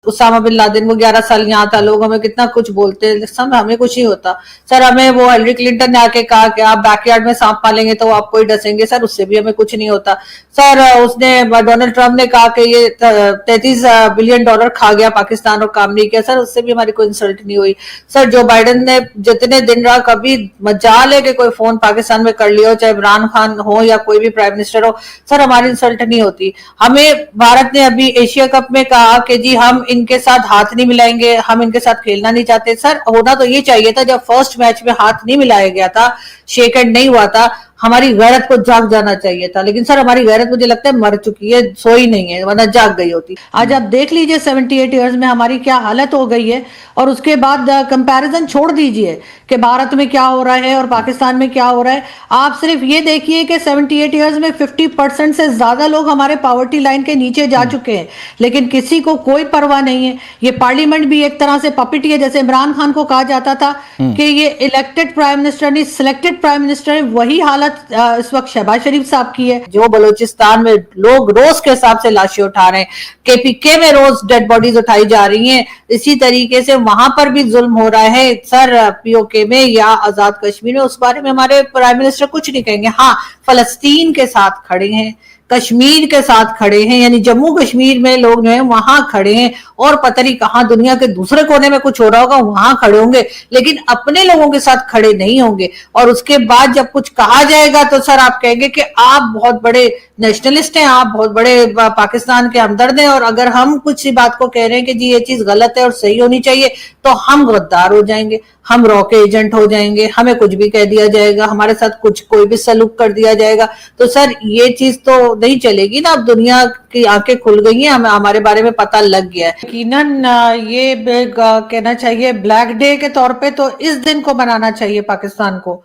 Usama bin Laden वो 11 साल यहाँ था, लोग हमें कितना कुछ बोलते हैं, सर हमें कुछ नहीं होता। सर हमें वो हिलरी क्लिंटन ने आके कहा कि आप बैकयार्ड में सांप पालेंगे तो आपको ही डसेंगे, सर उससे भी हमें कुछ नहीं होता। सर उसने डोनाल्ड ट्रंप ने कहा कि ये 33 बिलियन डॉलर खा गया पाकिस्तान और काम नहीं किया, सर उससे भी हमारी कोई इंसल्ट नहीं हुई। सर जो बाइडेन ने जितने दिन रहा, कभी मजाल है कि कोई फोन पाकिस्तान में कर लिया हो, चाहे इमरान खान हो या कोई भी प्राइम मिनिस्टर हो, सर हमारी इंसल्ट नहीं होती। हमें भारत ने अभी एशिया कप में कहा कि जी हम इनके साथ हाथ नहीं मिलाएंगे, हम इनके साथ खेलना नहीं चाहते। सर होना तो ये चाहिए था, जब फर्स्ट मैच में हाथ नहीं मिलाया गया था, शेक हैंड नहीं हुआ था, हमारी गैरत को जाग जाना चाहिए था। लेकिन सर हमारी गैरत मुझे लगता है मर चुकी है, सोई नहीं है, वरना जाग गई होती। आज आप देख लीजिए 78 ईयर्स में हमारी क्या हालत हो गई है। और उसके बाद कंपैरिजन छोड़ दीजिए कि भारत में क्या हो रहा है और पाकिस्तान में क्या हो रहा है। आप सिर्फ ये देखिए कि 78 ईयर्स में 50% से ज्यादा लोग हमारे पॉवर्टी लाइन के नीचे जा चुके हैं, लेकिन किसी को कोई परवाह नहीं है। ये पार्लियामेंट भी एक तरह से पपिट है, जैसे इमरान खान को कहा जाता था कि ये इलेक्टेड प्राइम मिनिस्टर नहीं सिलेक्टेड प्राइम मिनिस्टर है, वही हालत इस वक्त शहबाज शरीफ साहब की है। जो बलूचिस्तान में लोग रोज के हिसाब से लाशें उठा रहे हैं, केपीके में रोज डेड बॉडीज उठाई जा रही हैं, इसी तरीके से वहां पर भी जुल्म हो रहा है सर पीओके में या आजाद कश्मीर में। उस बारे में हमारे प्राइम मिनिस्टर कुछ नहीं कहेंगे। हाँ, फलस्तीन के साथ खड़े हैं, कश्मीर के साथ खड़े हैं, यानी जम्मू कश्मीर में लोग जो है वहां खड़े हैं, और पता नहीं कहां दुनिया के दूसरे कोने में कुछ हो रहा होगा वहां खड़े होंगे, लेकिन अपने लोगों के साथ खड़े नहीं होंगे। और उसके बाद जब कुछ कहा जाएगा तो सर आप कहेंगे कि आप बहुत बड़े नेशनलिस्ट हैं, आप बहुत बड़े पाकिस्तान के हमदर्द हैं, और अगर हम कुछ सी बात को कह रहे हैं कि जी ये चीज गलत है और सही होनी चाहिए, तो हम गद्दार हो जाएंगे, हम रॉ के एजेंट हो जाएंगे, हमें कुछ भी कह दिया जाएगा, हमारे साथ कुछ कोई भी सलूक कर दिया जाएगा। तो सर ये चीज तो नहीं चलेगी ना। अब दुनिया की आंखें खुल गई हैं, हमें हमारे बारे में पता लग गया है। यकीनन ये कहना चाहिए ब्लैक डे के तौर पे तो इस दिन को मनाना चाहिए पाकिस्तान को।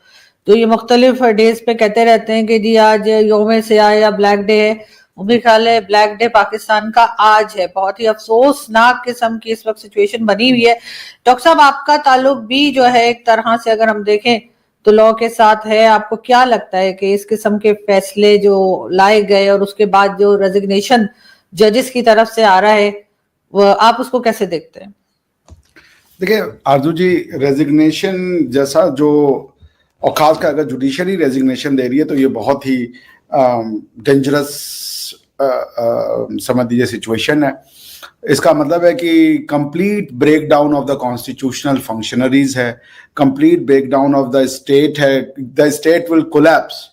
तो ये मुख्तलिफ डेज पे कहते रहते हैं कि जी आज योम सियाह या ब्लैक डे है, मेरे ख्याल है ब्लैक डे पाकिस्तान का आज है। बहुत ही अफसोसनाक किस्म की इस वक्त सिचुएशन बनी हुई है। डॉक्टर साहब आपका ताल्लुक भी जो है एक तरह से अगर हम देखें तो लॉ के साथ है, आपको क्या लगता है कि इस किस्म के फैसले जो लाए गए और उसके बाद जो रेजिग्नेशन जजेस की तरफ से आ रहा है, वो आप उसको कैसे देखते हैं? देखिए आरजू जी, रेजिग्नेशन जैसा जो, और खासकर अगर जुडिशरी रेजिग्नेशन दे रही है तो ये बहुत ही डेंजरस समझ लीजिए सिचुएशन है। इसका मतलब है कि complete breakdown of the constitutional functionaries है, complete breakdown of the state है, the state will collapse.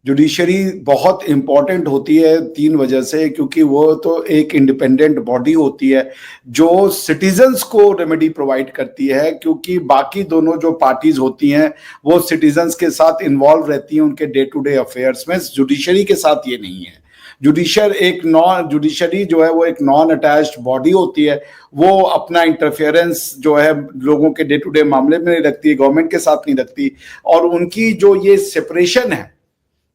Judiciary बहुत इंपॉर्टेंट होती है 3 वजह से, क्योंकि वो तो एक इंडिपेंडेंट बॉडी होती है जो सिटीजन्स को रेमेडी प्रोवाइड करती है, क्योंकि बाकी दोनों जो पार्टीज होती हैं वो सिटीजन्स के साथ इन्वॉल्व रहती हैं उनके डे टू डे अफेयर्स में। जुडिशरी के साथ ये नहीं है। जुडिशरी जो है वो एक नॉन अटैच्ड बॉडी होती है, वो अपना इंटरफेरेंस जो है लोगों के डे टू डे मामले में नहीं रखती, गवर्नमेंट के साथ नहीं रखती, और उनकी जो ये सेपरेशन है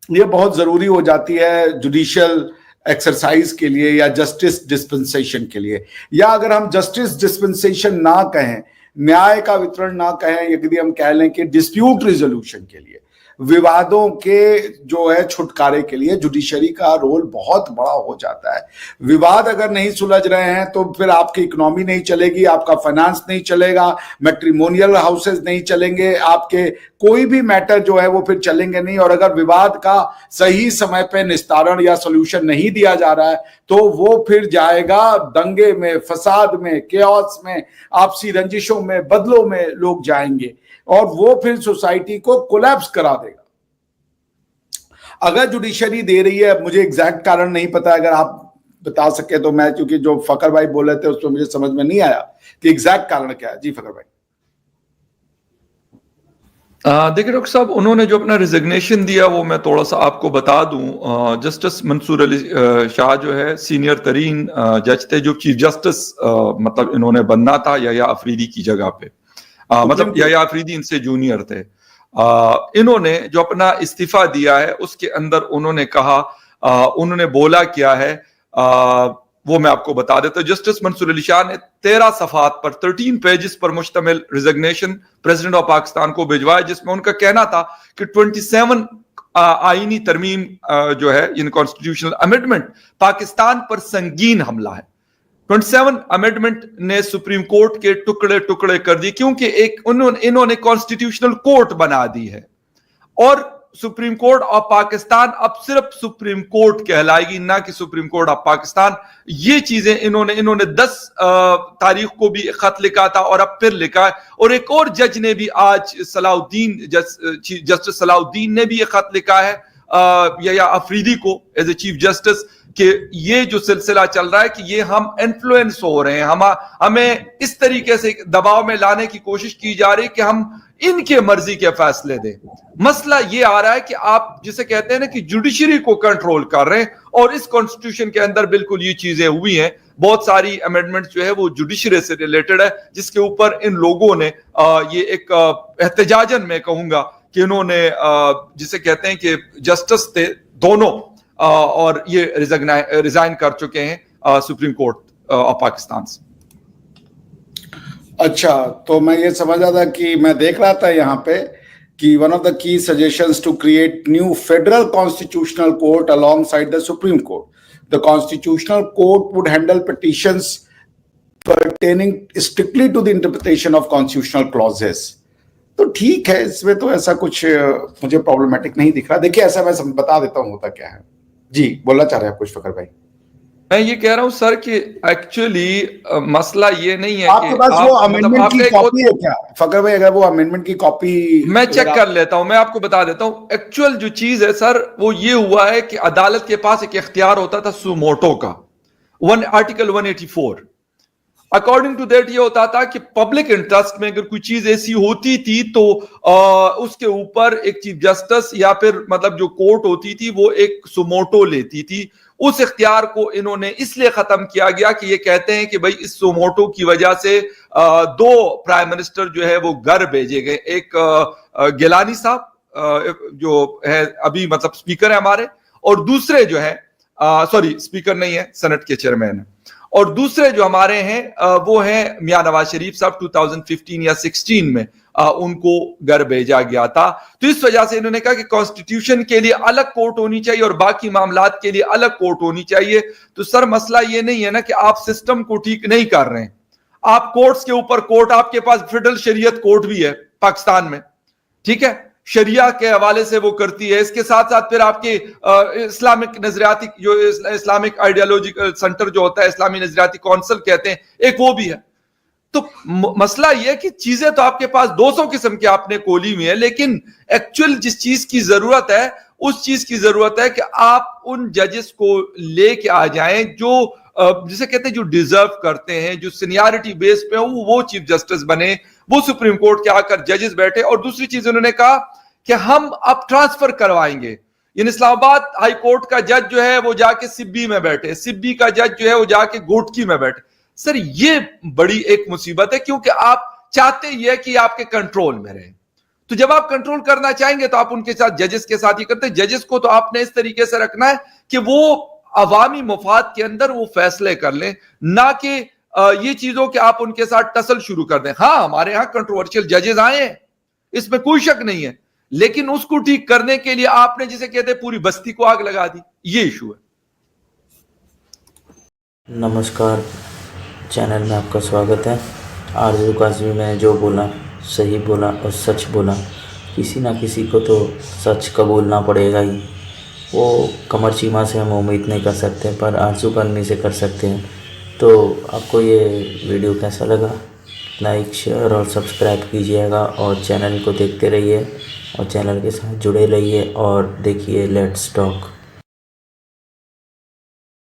ये बहुत जरूरी हो जाती है जुडिशियल एक्सरसाइज के लिए या जस्टिस डिस्पेंसेशन के लिए। या अगर हम जस्टिस डिस्पेंसेशन ना कहें, न्याय का वितरण ना कहें, यदि हम कह लें कि डिस्प्यूट रिजोल्यूशन के लिए, विवादों के जो है छुटकारे के लिए जुडिशरी का रोल बहुत बड़ा हो जाता है। विवाद अगर नहीं सुलझ रहे हैं तो फिर आपकी इकोनॉमी नहीं चलेगी, आपका फाइनेंस नहीं चलेगा, मैट्रिमोनियल हाउसेस नहीं चलेंगे, आपके कोई भी मैटर जो है वो फिर चलेंगे नहीं। और अगर विवाद का सही समय पे निस्तारण या सोल्यूशन नहीं दिया जा रहा है तो वो फिर जाएगा दंगे में, फसाद में, केओस में, आपसी रंजिशों में, बदलों में लोग जाएंगे, और वो फिर सोसाइटी को कोलैप्स करा देगा। अगर जुडिशरी दे रही है, मुझे एग्जैक्ट कारण नहीं पता, अगर आप बता सके तो मैं, क्योंकि जो फकर भाई बोल रहे थे उसमें मुझे समझ में नहीं आया कि एग्जैक्ट कारण क्या है। जी फकर भाई। देखिए डॉक्टर साहब, उन्होंने जो अपना रिजिग्नेशन दिया वो मैं थोड़ा सा आपको बता दूं। जस्टिस मंसूर अली शाह जो है सीनियर तरीन जज थे, जो चीफ जस्टिस मतलब इन्होंने बनना था या अफरीदी की जगह पे, मतलब या अफरीदी इनसे जूनियर थे। इन्होंने जो अपना इस्तीफा दिया है उसके अंदर उन्होंने कहा, उन्होंने बोला क्या है वो मैं आपको बता देता हूं। जस्टिस मंसूर अली शाह ने 13 सफ़ात पर 13 पेजेस पर मुश्तमिल रिजिग्नेशन प्रेसिडेंट ऑफ पाकिस्तान को भिजवाया, जिसमें उनका कहना था कि 27 आईनी तरमीम जो है इन कॉन्स्टिट्यूशनल अमेंडमेंट पाकिस्तान पर संगीन हमला है। 27 अमेंडमेंट ने सुप्रीम कोर्ट के टुकड़े टुकड़े कर दिए, क्योंकि इन्होंने कॉन्स्टिट्यूशनल कोर्ट बना दी है और सुप्रीम कोर्ट ऑफ पाकिस्तान अब सिर्फ सुप्रीम कोर्ट कहलाएगी, ना कि सुप्रीम कोर्ट ऑफ पाकिस्तान। ये चीजें इन्होंने 10 तारीख को भी खत लिखा था और अब फिर लिखा है, और एक और जज ने भी आज जस्टिस सलाउद्दीन ने भी ये खत लिखा है या अफरीदी को एज ए चीफ जस्टिस, कि ये जो सिलसिला चल रहा है कि ये हम इन्फ्लुएंस हो रहे हैं, हमें इस तरीके से दबाव में लाने की कोशिश की जा रही है कि हम इनके मर्जी के फैसले दें। मसला ये आ रहा है कि आप जिसे कहते हैं ना कि जुडिशरी को कंट्रोल कर रहे हैं, और इस कॉन्स्टिट्यूशन के अंदर बिल्कुल ये चीजें हुई हैं। बहुत सारी अमेंडमेंट जो है वो जुडिशरी से रिलेटेड है, जिसके ऊपर इन लोगों ने ये एक एहतजाजन में कहूंगा कि इन्होंने जिसे कहते हैं कि जस्टिस थे दोनों, और ये रिजाइन कर चुके हैं सुप्रीम कोर्ट ऑफ पाकिस्तान से। अच्छा, तो मैं ये समझ रहा था कि मैं देख रहा था यहाँ पे कि one of the key suggestions to create new federal constitutional court alongside the supreme court. The constitutional court would handle petitions pertaining strictly to the interpretation of constitutional clauses। तो ठीक है, इसमें तो ऐसा कुछ मुझे प्रॉब्लमेटिक नहीं दिख रहा। देखिए, ऐसा मैं बता देता हूँ होता क्या है। जी, बोलना चाह रहे हैं आप कुछ फकर भाई? मैं ये कह रहा हूं सर कि एक्चुअली मसला ये नहीं है आपके कि पास वो आप अमेंडमेंट की कॉपी है क्या फकर भाई? अगर वो अमेंडमेंट की कॉपी मैं चेक कर लेता हूं, मैं आपको बता देता हूं। एक्चुअल जो चीज है सर वो ये हुआ है कि अदालत के पास एक इख्तियार होता था सुमोटो का, आर्टिकल 184। अकॉर्डिंग टू दैट ये होता था कि पब्लिक इंटरेस्ट में अगर कोई चीज ऐसी होती थी तो उसके ऊपर एक चीफ जस्टिस या फिर मतलब जो कोर्ट होती थी वो एक सुमोटो लेती थी। उस इख्तियार को इन्होंने इसलिए खत्म किया गया कि ये कहते हैं कि भाई इस सुमोटो की वजह से 2 प्राइम मिनिस्टर जो है वो घर भेजे गए। एक गिलानी साहब जो है अभी मतलब स्पीकर है हमारे, और दूसरे जो है सॉरी स्पीकर नहीं है, सेनेट के चेयरमैन है, और दूसरे जो हमारे हैं वो हैं मियां नवाज शरीफ साहब। 2015 या 16 में उनको घर भेजा गया था। तो इस वजह से इन्होंने कहा कि कॉन्स्टिट्यूशन के लिए अलग कोर्ट होनी चाहिए और बाकी मामलात के लिए अलग कोर्ट होनी चाहिए। तो सर मसला ये नहीं है ना कि आप सिस्टम को ठीक नहीं कर रहे हैं, आप कोर्ट्स के ऊपर कोर्ट, आपके पास फेडरल शरीयत कोर्ट भी है पाकिस्तान में, ठीक है, शरिया के हवाले से वो करती है। इसके साथ साथ फिर आपके इस्लामिक नजरियाती जो इस्लामिक आइडियोलॉजिकल सेंटर जो होता है, इस्लामी नजरियाती काउंसिल कहते हैं, एक वो भी है। तो मसला ये है कि चीजें तो आपके पास 200 किस्म की आपने खोली हुई है, लेकिन एक्चुअल जिस चीज की जरूरत है उस चीज की जरूरत है कि आप उन जजेस को लेके आ जाएं जो जिसे कहते हैं जो डिजर्व करते हैं, जो सीनियरिटी बेस पे वो चीफ जस्टिस बने, वो सुप्रीम कोर्ट के आकर जजेस बैठे। और दूसरी चीज उन्होंने कहा कि हम अब ट्रांसफर करवाएंगे। इन इस्लामाबाद हाई कोर्ट का जज जो है वो जाके सिब्बी में बैठे, सिब्बी का जज जो है वो जाके गोटकी में बैठे। सर ये बड़ी एक मुसीबत है, क्योंकि आप चाहते ये कि आपके कंट्रोल में रहे। तो जब आप कंट्रोल करना चाहेंगे तो आप उनके साथ जजेस के साथ ही करते हैं। जजेस को तो आपने इस तरीके से रखना है कि वो अवामी मुफाद के अंदर वो फैसले कर लें, ना कि ये चीजों के आप उनके साथ टसल शुरू कर दें। हाँ, हमारे यहां कंट्रोवर्शियल जजेस आए हैं, इसमें कोई शक नहीं है, लेकिन उसको ठीक करने के लिए आपने जिसे कहते हैं पूरी बस्ती को आग लगा दी, ये इशू है। नमस्कार, चैनल में आपका स्वागत है। आरजू काज़मी ने जो बोला सही बोला और सच बोला। किसी ना किसी को तो सच कबूलना पड़ेगा ही। वो कमर चीमा से हम उम्मीद नहीं कर सकते, पर आरजू काज़मी से कर सकते हैं। तो आपको ये वीडियो कैसा लगा? लाइक, शेयर और सब्सक्राइब कीजिएगा, और चैनल को देखते रहिए और चैनल के साथ जुड़े रहिए और देखिए लेट्स टॉक।